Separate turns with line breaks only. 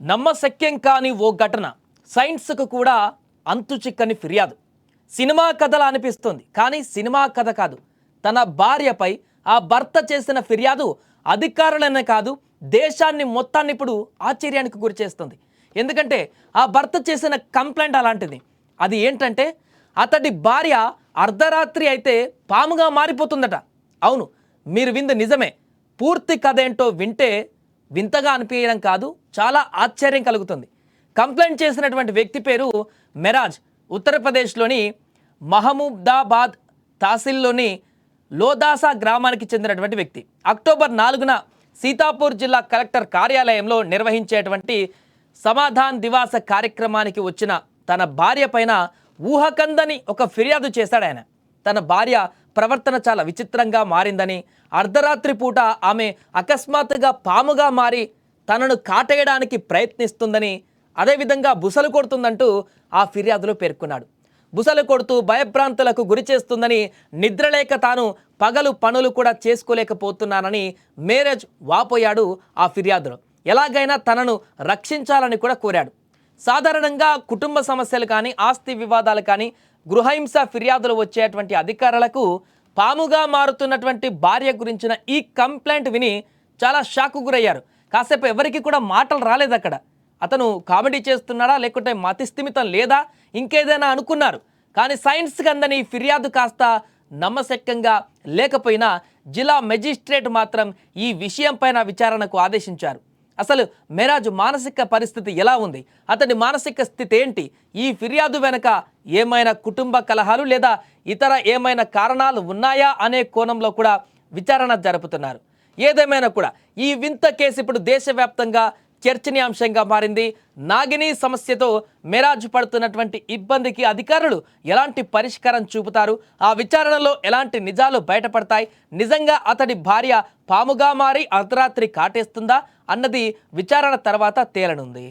నమ్మశక్యం కాని ఓ ఘటన సైన్స్కు కూడా అంతు చిక్కని ఫిర్యాదు. సినిమా కథలా అనిపిస్తుంది, కానీ సినిమా కథ కాదు. తన భార్యపై ఆ భర్త చేసిన ఫిర్యాదు అధికారులనే కాదు, దేశాన్ని మొత్తాన్ని ఇప్పుడు ఆశ్చర్యానికి గురిచేస్తుంది. ఎందుకంటే ఆ భర్త చేసిన కంప్లైంట్ అలాంటిది. అది ఏంటంటే అతడి భార్య అర్ధరాత్రి అయితే పాముగా మారిపోతుందట. అవును, మీరు వింది నిజమే. పూర్తి కథ ఏంటో వింటే వింతగా అనిపించడం కాదు, చాలా ఆశ్చర్యం కలుగుతుంది. కంప్లైంట్ చేసినటువంటి వ్యక్తి పేరు మెరాజ్. ఉత్తరప్రదేశ్లోని మహమూదాబాద్ తహసీల్లోని లోదాసా గ్రామానికి చెందినటువంటి వ్యక్తి. అక్టోబర్ 4న సీతాపూర్ జిల్లా కలెక్టర్ కార్యాలయంలో నిర్వహించేటువంటి సమాధాన్ దివాస కార్యక్రమానికి వచ్చిన తన భార్య పైన ఊహకందని ఒక ఫిర్యాదు చేశాడు ఆయన. తన భార్య ప్రవర్తన చాలా విచిత్రంగా మారిందని, అర్ధరాత్రి పూట ఆమె అకస్మాత్తుగా పాముగా మారి తనను కాటేయడానికి ప్రయత్నిస్తుందని, అదేవిధంగా బుసలు కొడుతుందంటూ ఆ ఫిర్యాదులో పేర్కొన్నాడు. బుసలు కొడుతూ భయభ్రాంతులకు గురి చేస్తుందని, నిద్రలేక తాను పగలు పనులు కూడా చేసుకోలేకపోతున్నానని మేరేజ్ వాపోయాడు ఆ ఫిర్యాదులో. ఎలాగైనా తనను రక్షించాలని కూడా కోరాడు. సాధారణంగా కుటుంబ సమస్యలు కానీ, ఆస్తి వివాదాలు కానీ, గృహహింస ఫిర్యాదులు వచ్చేటువంటి అధికారులకు పాముగా మారుతున్నటువంటి భార్య గురించిన ఈ కంప్లైంట్ విని చాలా షాకు గురయ్యారు. కాసేపు ఎవరికి కూడా మాటలు రాలేదు అక్కడ. అతను కామెడీ చేస్తున్నాడా, లేకుంటే మతిస్థిమితం లేదా, ఇంకేదైనా అనుకున్నారు. కానీ సైన్స్కి అందని ఫిర్యాదు కాస్త నమ్మశక్యంగా లేకపోయినా జిల్లా మెజిస్ట్రేట్ మాత్రం ఈ విషయంపైన విచారణకు ఆదేశించారు. అసలు మెరాజ్ మానసిక పరిస్థితి ఎలా ఉంది, అతని మానసిక స్థితి ఏంటి, ఈ ఫిర్యాదు వెనుక ఏమైనా కుటుంబ కలహాలు లేదా ఇతర ఏమైనా కారణాలు ఉన్నాయా అనే కోణంలో కూడా విచారణ జరుపుతున్నారు. ఏదేమైనా కూడా ఈ వింత కేసు ఇప్పుడు దేశవ్యాప్తంగా చర్చనీయాంశంగా మారింది. నాగిని సమస్యతో మెరాజ్ పడుతున్నటువంటి ఇబ్బందికి అధికారులు ఎలాంటి పరిష్కారం చూపుతారు, ఆ విచారణలో ఎలాంటి నిజాలు బయటపడతాయి, నిజంగా అతడి భార్య పాముగా మారి అర్ధరాత్రి కాటేస్తుందా అన్నది విచారణ తర్వాత తేలనుంది.